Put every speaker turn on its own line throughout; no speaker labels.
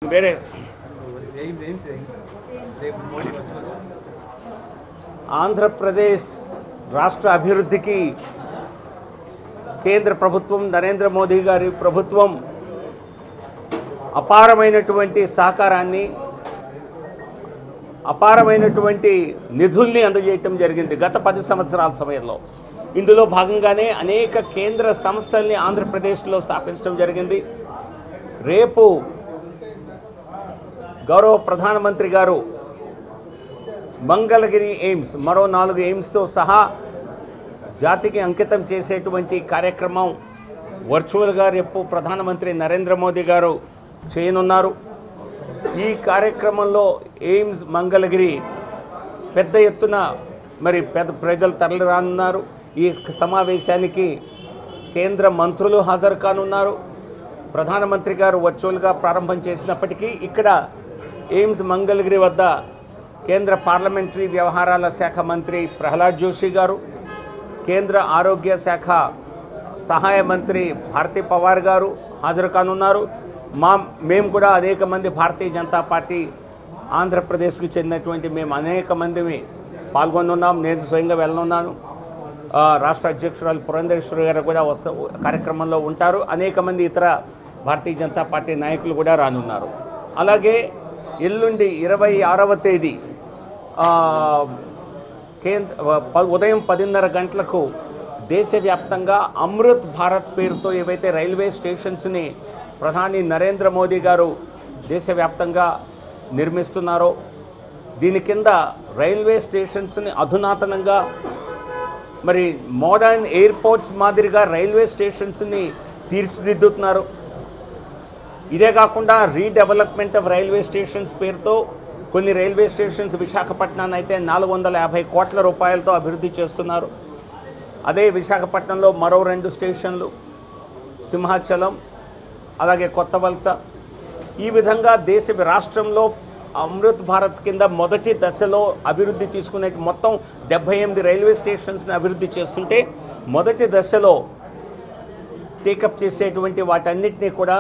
వేరే ఆంధ్రప్రదేశ్ రాష్ట్ర అభివృద్ధికి కేంద్ర ప్రభుత్వం నరేంద్ర మోదీ గారి ప్రభుత్వం అపారమైనటువంటి సహకారాన్ని అపారమైనటువంటి నిధుల్ని అందజేయటం జరిగింది గత 10 సంవత్సరాల సమయంలో. ఇందులో భాగంగానే అనేక కేంద్ర సంస్థల్ని ఆంధ్రప్రదేశ్లో స్థాపించడం జరిగింది. రేపు గౌరవ ప్రధానమంత్రి గారు మంగళగిరి ఎయిమ్స్ మరో 4 ఎయిమ్స్తో సహా జాతికి అంకితం చేసేటువంటి కార్యక్రమం వర్చువల్గా రేపు ప్రధానమంత్రి నరేంద్ర మోదీ గారు చేయనున్నారు. ఈ కార్యక్రమంలో ఎయిమ్స్ మంగళగిరి పెద్ద ఎత్తున ప్రజలు తరలి రానున్నారు. ఈ సమావేశానికి కేంద్ర మంత్రులు హాజరు కానున్నారు. ప్రధానమంత్రి గారు వర్చువల్గా ప్రారంభం చేసినప్పటికీ ఇక్కడ ఎయిమ్స్ మంగళగిరి వద్ద కేంద్ర పార్లమెంటరీ వ్యవహారాల శాఖ మంత్రి ప్రహ్లాద్ జోషి గారు, కేంద్ర ఆరోగ్య శాఖ సహాయ మంత్రి భారతీ పవార్ గారు హాజరు కానున్నారు. మేము కూడా అనేక మంది భారతీయ జనతా పార్టీ ఆంధ్రప్రదేశ్కి చెందినటువంటి మేము అనేక మంది పాల్గొనున్నాం. నేను స్వయంగా వెళ్ళనున్నాను. రాష్ట్ర అధ్యక్షురాలు పురంధేశ్వరి గారు కూడా కార్యక్రమంలో ఉంటారు. అనేక మంది ఇతర భారతీయ జనతా పార్టీ నాయకులు కూడా రానున్నారు. అలాగే ఎల్లుండి 26వ తేదీ ఉదయం 10:30 గంటలకు దేశవ్యాప్తంగా అమృత్ భారత్ పేరుతో ఏవైతే రైల్వే స్టేషన్స్ని ప్రధాని నరేంద్ర మోదీ గారు దేశవ్యాప్తంగా నిర్మిస్తున్నారో దీని కింద రైల్వే స్టేషన్స్ని అధునాతనంగా మోడర్న్ ఎయిర్పోర్ట్స్ మాదిరిగా రైల్వే స్టేషన్స్ని తీర్చిదిద్దుతున్నారు. ఇదే కాకుండా రీడెవలప్మెంట్ ఆఫ్ రైల్వే స్టేషన్స్ పేరుతో కొన్ని రైల్వే స్టేషన్స్ విశాఖపట్నాన్ని అయితే 450 కోట్ల రూపాయలతో అభివృద్ధి చేస్తున్నారు. అదే విశాఖపట్నంలో మరో 2 స్టేషన్లు సింహాచలం అలాగే కొత్త వలస. ఈ విధంగా రాష్ట్రంలో అమృత్ భారత్ కింద మొదటి దశలో అభివృద్ధి తీసుకునే మొత్తం 78 రైల్వే స్టేషన్స్ని అభివృద్ధి చేస్తుంటే మొదటి దశలో టేకప్ చేసేటువంటి వాటన్నిటినీ కూడా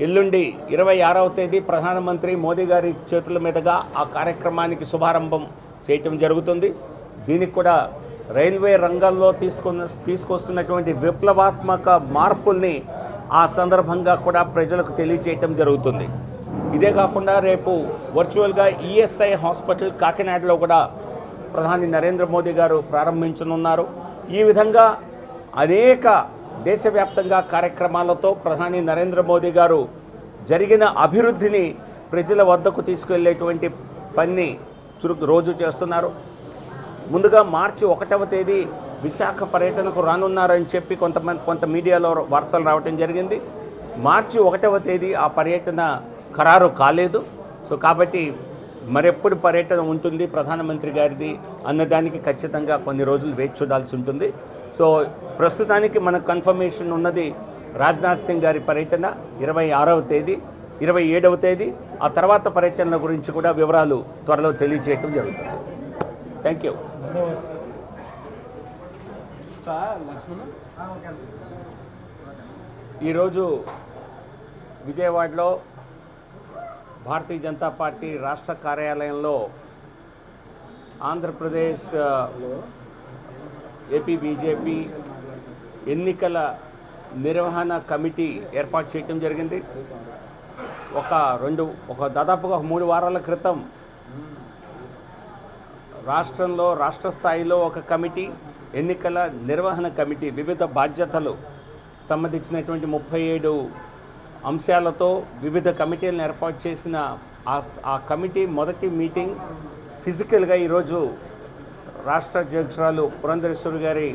ఎల్లుండి 26వ తేదీ ప్రధానమంత్రి మోదీ గారి చేతుల మీదుగా ఆ కార్యక్రమానికి శుభారంభం చేయటం జరుగుతుంది. దీనికి కూడా రైల్వే రంగంలో తీసుకొస్తున్నటువంటి విప్లవాత్మక మార్పుల్ని ఆ సందర్భంగా కూడా ప్రజలకు తెలియచేయటం జరుగుతుంది. ఇదే కాకుండా రేపు వర్చువల్గా ఈఎస్ఐ హాస్పిటల్ కాకినాడలో కూడా ప్రధాని నరేంద్ర మోదీ గారు ప్రారంభించనున్నారు. ఈ విధంగా అనేక దేశవ్యాప్తంగా కార్యక్రమాలతో ప్రధాని నరేంద్ర మోదీ గారు జరిగిన అభివృద్ధిని ప్రజల వద్దకు తీసుకెళ్లేటువంటి పని రోజు చేస్తున్నారు. ముందుగా మార్చి 1వ తేదీ విశాఖ పర్యటనకు రానున్నారని చెప్పి కొంత మీడియాలో వార్తలు రావటం జరిగింది. మార్చి 1వ తేదీ ఆ పర్యటన ఖరారు కాలేదు. కాబట్టి మరెప్పుడు పర్యటన ఉంటుంది ప్రధానమంత్రి గారిది అన్నదానికి ఖచ్చితంగా కొన్ని రోజులు వేచి చూడాల్సి ఉంటుంది. ప్రస్తుతానికి మనకు కన్ఫర్మేషన్ ఉన్నది రాజ్నాథ్ సింగ్ గారి పర్యటన 26వ తేదీ, 27వ తేదీ. ఆ తర్వాత పర్యటనల గురించి కూడా వివరాలు త్వరలో తెలియజేయటం జరుగుతుంది. Thank you. ఈరోజు విజయవాడలో భారతీయ జనతా పార్టీ రాష్ట్ర కార్యాలయంలో ఆంధ్రప్రదేశ్ ఏపీ బీజేపీ ఎన్నికల నిర్వహణ కమిటీ ఏర్పాటు చేయటం జరిగింది. దాదాపుగా 3 వారాల క్రితం రాష్ట్ర స్థాయిలో ఒక కమిటీ, ఎన్నికల నిర్వహణ కమిటీ వివిధ బాధ్యతలు సంబంధించినటువంటి 37 అంశాలతో వివిధ కమిటీలను ఏర్పాటు చేసిన ఆ కమిటీ మొదటి మీటింగ్ ఫిజికల్గా ఈరోజు రాష్ట్ర అధ్యక్షురాలు పురంధేశ్వరి గారి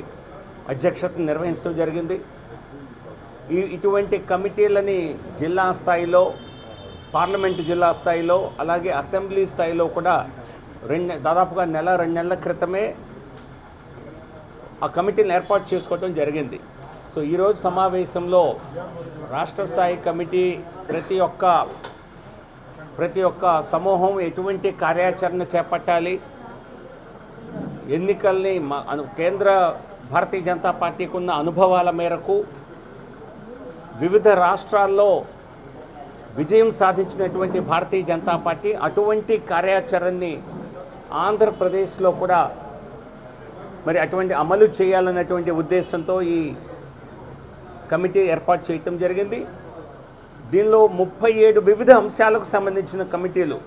అధ్యక్షతను నిర్వహించడం జరిగింది. ఇటువంటి కమిటీలని జిల్లా స్థాయిలో, పార్లమెంటు జిల్లా స్థాయిలో, అలాగే అసెంబ్లీ స్థాయిలో కూడా దాదాపుగా 1-2 నెలల క్రితమే ఆ కమిటీని ఏర్పాటు చేసుకోవడం జరిగింది. ఈరోజు సమావేశంలో రాష్ట్ర స్థాయి కమిటీ ప్రతి ఒక్క సమూహం ఎటువంటి కార్యాచరణ చేపట్టాలి, ఎన్నికల్ని కేంద్ర భారతీయ జనతా పార్టీకి ఉన్న అనుభవాల మేరకు వివిధ రాష్ట్రాల్లో విజయం సాధించినటువంటి భారతీయ జనతా పార్టీ అటువంటి కార్యాచరణని ఆంధ్రప్రదేశ్లో కూడా మరి అటువంటి అమలు చేయాలన్నటువంటి ఉద్దేశంతో ఈ కమిటీ ఏర్పాటు చేయటం జరిగింది. దీనిలో 37 వివిధ అంశాలకు సంబంధించిన కమిటీలు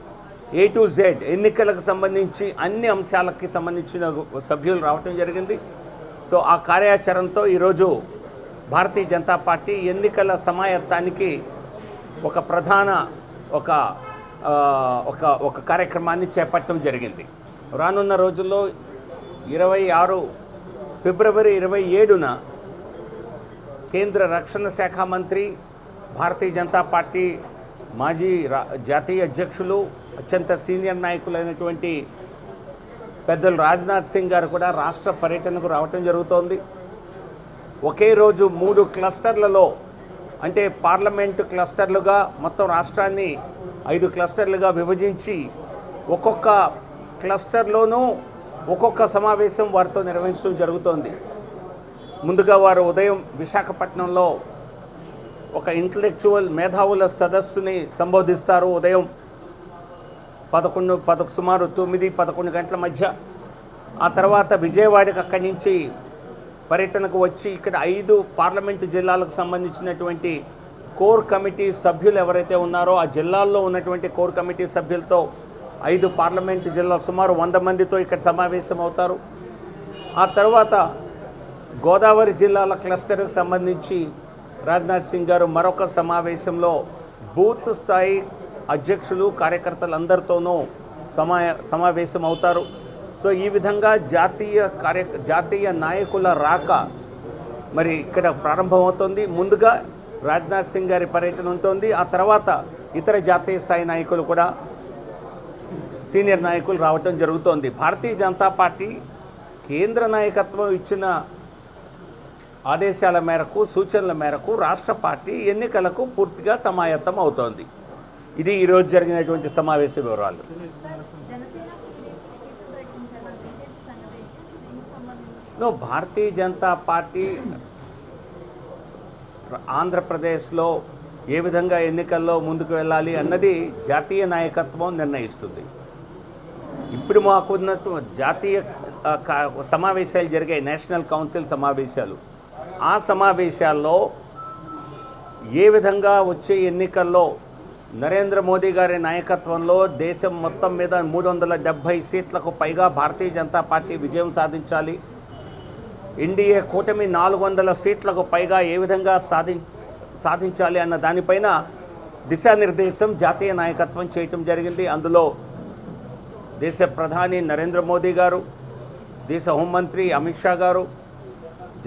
A to Z ఎన్నికలకు సంబంధించి అన్ని అంశాలకి సంబంధించిన సభ్యులు రావటం జరిగింది. సో ఆ కార్యాచరణతో ఈరోజు భారతీయ జనతా పార్టీ ఎన్నికల సమాయత్తానికి ఒక ప్రధాన ఒక కార్యక్రమాన్ని చేపట్టడం జరిగింది. రానున్న రోజుల్లో 26 ఫిబ్రవరి 27న కేంద్ర రక్షణ శాఖ మంత్రి, భారతీయ జనతా పార్టీ మాజీ జాతీయ అధ్యక్షులు, అత్యంత సీనియర్ నాయకులైనటువంటి పెద్దలు రాజ్నాథ్ సింగ్ గారు కూడా రాష్ట్ర పర్యటనకు రావటం జరుగుతోంది. ఒకే రోజు 3 క్లస్టర్లలో, అంటే పార్లమెంటు క్లస్టర్లుగా మొత్తం రాష్ట్రాన్ని 5 క్లస్టర్లుగా విభజించి ఒక్కొక్క క్లస్టర్లోనూ ఒక్కొక్క సమావేశం వారితో నిర్వహించడం జరుగుతోంది. ముందుగా వారు ఉదయం విశాఖపట్నంలో ఒక ఇంటలెక్చువల్ మేధావుల సదస్సుని సంబోధిస్తారు. ఉదయం సుమారు 9-11 గంటల మధ్య. ఆ తర్వాత విజయవాడకి అక్కడి నుంచి పర్యటనకు వచ్చి ఇక్కడ 5 పార్లమెంటు జిల్లాలకు సంబంధించినటువంటి కోర్ కమిటీ సభ్యులు ఎవరైతే ఉన్నారో ఆ జిల్లాల్లో ఉన్నటువంటి కోర్ కమిటీ సభ్యులతో 5 పార్లమెంటు జిల్లాలు సుమారు 100 మందితో ఇక్కడ సమావేశం అవుతారు. ఆ తర్వాత గోదావరి జిల్లాల క్లస్టర్కి సంబంధించి రాజ్నాథ్ సింగ్ గారు మరొక సమావేశంలో బూత్ స్థాయి అధ్యక్షులు, కార్యకర్తలందరితోనూ సమావేశం అవుతారు. సో ఈ విధంగా జాతీయ నాయకుల రాక మరి ఇక్కడ ప్రారంభమవుతుంది. ముందుగా రాజ్నాథ్ సింగ్ గారి పర్యటన ఉంటుంది. ఆ తర్వాత ఇతర జాతీయ స్థాయి నాయకులు కూడా, సీనియర్ నాయకులు రావటం జరుగుతోంది. భారతీయ జనతా పార్టీ కేంద్ర నాయకత్వం ఇచ్చిన ఆదేశాల మేరకు, సూచనల మేరకు రాష్ట్ర పార్టీ ఎన్నికలకు పూర్తిగా సమాయత్తం అవుతోంది. ఇది ఈరోజు జరిగినటువంటి సమావేశ వివరాలు. భారతీయ జనతా పార్టీ ఆంధ్రప్రదేశ్లో ఏ విధంగా ఎన్నికల్లో ముందుకు వెళ్ళాలి అన్నది జాతీయ నాయకత్వం నిర్ణయిస్తుంది. ఇప్పుడు మాకున్న జాతీయ సమావేశాలు జరిగాయి, నేషనల్ కౌన్సిల్ సమావేశాలు. ఆ సమావేశాల్లో ఏ విధంగా వచ్చే ఎన్నికల్లో నరేంద్ర మోదీ గారి నాయకత్వంలో దేశం మొత్తం మీద 370 సీట్లకు పైగా భారతీయ జనతా పార్టీ విజయం సాధించాలి, ఎన్డీఏ కూటమి 400 సీట్లకు పైగా ఏ విధంగా సాధించాలి అన్న దానిపైన దిశానిర్దేశం జాతీయ నాయకత్వం చేయటం జరిగింది. అందులో దేశ ప్రధాని నరేంద్ర మోదీ గారు, దేశ హోంమంత్రి అమిత్ షా గారు,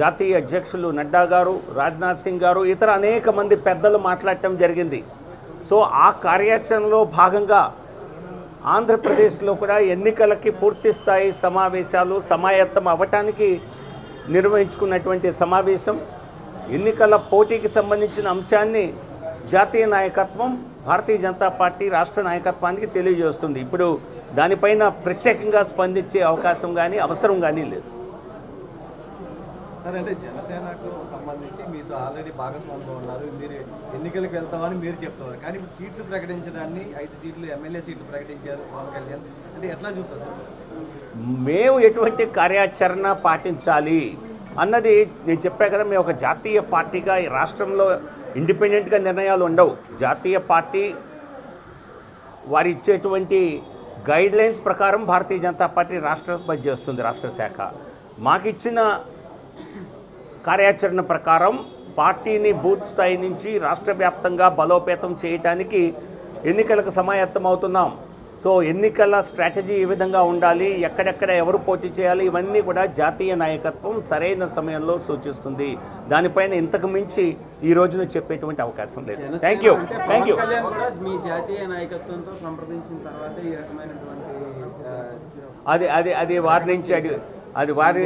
జాతీయ అధ్యక్షులు నడ్డా గారు, రాజ్నాథ్ సింగ్ గారు, ఇతర అనేక మంది పెద్దలు మాట్లాడటం జరిగింది. సో ఆ కార్యాచరణలో భాగంగా ఆంధ్రప్రదేశ్లో కూడా ఎన్నికలకి పూర్తి స్థాయి సమావేశాలు సమాయత్తం అవ్వటానికి నిర్వహించుకున్నటువంటి సమావేశం. ఎన్నికల పోటీకి సంబంధించిన అంశాన్ని జాతీయ నాయకత్వం, భారతీయ జనతా పార్టీ రాష్ట్ర నాయకత్వానికి తెలియజేస్తుంది. ఇప్పుడు దానిపైన ప్రత్యేకంగా స్పందించే అవకాశం కానీ అవసరం కానీ లేదు.
సార్, అంటే జనసేనకు సంబంధించి మీతో ఆల్రెడీ భాగస్వామ్యం ఉన్నారు, మీరు ఎన్నికలకు వెళ్తామని మీరు చెప్తున్నారు. కానీ ఇప్పుడు సీట్లు ప్రకటించడాన్ని 5 సీట్లు ఎమ్మెల్యే సీట్లు ప్రకటించారు పవన్ కళ్యాణ్, అంటే ఎట్లా చూస్తారు?
మేము ఎటువంటి కార్యాచరణ పాటించాలి అన్నది నేను చెప్పా కదా. మేము ఒక జాతీయ పార్టీగా ఈ రాష్ట్రంలో ఇండిపెండెంట్గా నిర్ణయాలు ఉండవు. జాతీయ పార్టీ వారు ఇచ్చేటువంటి గైడ్లైన్స్ ప్రకారం భారతీయ జనతా పార్టీ పనిచేస్తుంది. రాష్ట్ర శాఖ మాకిచ్చిన కార్యాచరణ ప్రకారం పార్టీని బూత్ స్థాయి నుంచి రాష్ట్ర వ్యాప్తంగా బలోపేతం చేయడానికి ఎన్నికలకు సమాయత్తం అవుతున్నాం. సో ఎన్నికల స్ట్రాటజీ ఏ విధంగా ఉండాలి, ఎక్కడెక్కడ ఎవరు పోటీ చేయాలి, ఇవన్నీ కూడా జాతీయ నాయకత్వం సరైన సమయంలో సూచిస్తుంది. దానిపైన ఇంతకు మించి ఈ రోజున చెప్పేటువంటి అవకాశం లేదు. Thank you.
మీ జాతీయ నాయకత్వంతో సంప్రదించిన తర్వాత ఈ రకమైనటువంటి
అది వారి నుంచి అది వారి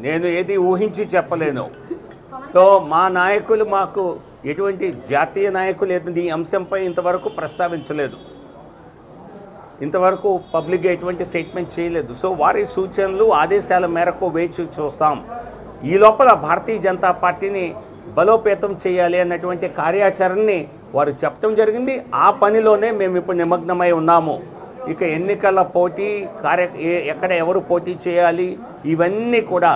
నేను ఏది ఊహించి చెప్పలేను. సో మా నాయకులు మాకు ఎటువంటి జాతీయ నాయకులు ఈ అంశంపై ఇంతవరకు ప్రస్తావించలేదు, ఇంతవరకు పబ్లిక్గా ఎటువంటి స్టేట్మెంట్ చేయలేదు. సో వారి సూచనలు ఆదేశాల మేరకు వేచి చూస్తాం. ఈ లోపల భారతీయ జనతా పార్టీని బలోపేతం చేయాలి అన్నటువంటి కార్యాచరణని వారు చెప్పడం జరిగింది. ఆ పనిలోనే మేము ఇప్పుడు నిమగ్నమై ఉన్నాము. ఇక ఎన్నికల పోటీ ఎక్కడ ఎవరు పోటీ చేయాలి ఇవన్నీ కూడా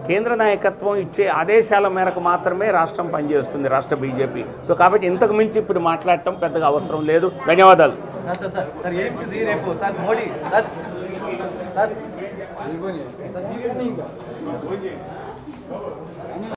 కేంద్ర నాయకత్వం ఇచ్చే ఆదేశాల మేరకు మాత్రమే రాష్ట్రం పనిచేస్తుంది, రాష్ట్ర బీజేపీ. సో కాబట్టి ఇంతకు మించి ఇప్పుడు మాట్లాడటం పెద్దగా అవసరం లేదు. ధన్యవాదాలు.
మోడీ